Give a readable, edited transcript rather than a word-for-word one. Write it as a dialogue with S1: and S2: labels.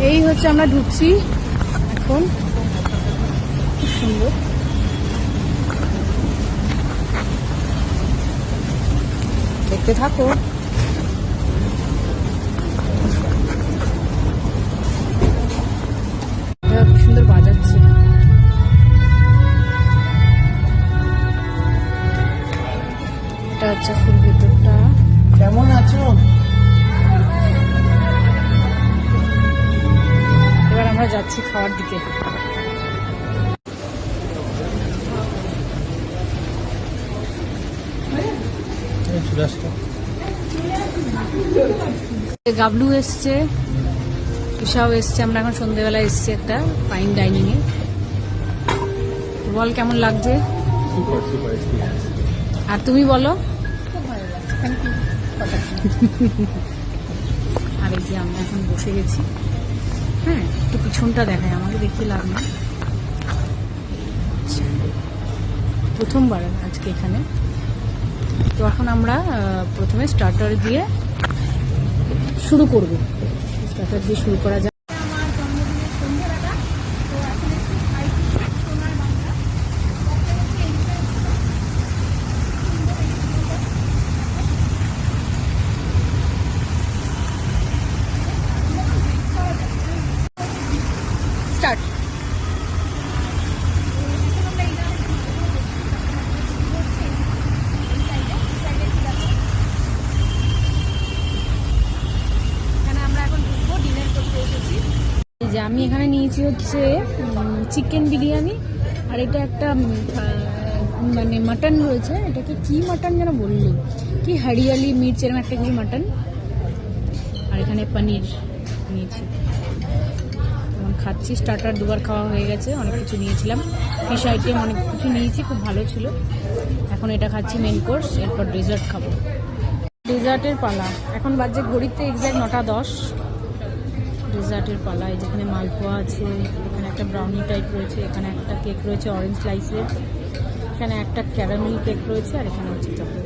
S1: এই হচ্ছে আমরা ঢুকছি এখন, খুব সুন্দর। দেখতে থাকো। খুব সুন্দর বাজাচ্ছে। এটা হচ্ছে ফুল ভেতরটা।
S2: কেমন আছো?
S1: এবার আমরা যাচ্ছি খাওয়ার দিকে। গাবলু এসছে, ঈশাও এসছে, আমরা এখন সন্ধ্যেবেলা এসছি একটা ফাইন ডাইনিং এ। বল কেমন লাগছে? আর তুমি বলো। আর এই যে আমরা এখন বসে গেছি। হ্যাঁ, একটু পিছনটা দেখায়, আমাকে দেখতে লাভ না। প্রথমবার আজকে এখানে। তো এখন আমরা প্রথমে স্টার্টার দিয়ে শুরু করব। স্টার্টার দিয়ে শুরু করা যায়। স্টার্ট। যে আমি এখানে নিয়েছি হচ্ছে চিকেন বিরিয়ানি, আর এটা একটা মানে মাটন রয়েছে। এটাকে কি মাটন যেন বললো, কি হরিয়ালি মির্চ এরকম একটা কি মাটন। আর এখানে পনির নিয়েছি। এখন খাচ্ছি। স্টার্টার দুবার খাওয়া হয়ে গেছে, অনেক কিছু নিয়েছিলাম, ফিশ আইটেম অনেক কিছু নিয়েছি, খুব ভালো ছিল। এখন এটা খাচ্ছি মেন কোর্স, এরপর ডেজার্ট খাবো। ডেজার্টের পালা এখন বাজে ঘড়িতে এক্স্যাক্ট 9:10। ডেজার্টের পালা। এই যেখানে মালপোয়া আছে, এখানে একটা ব্রাউনি টাইপ রয়েছে, এখানে একটা কেক রয়েছে অরেঞ্জ স্লাইসের, এখানে একটা ক্যারামেল কেক রয়েছে, আর এখানে হচ্ছে চকলেট।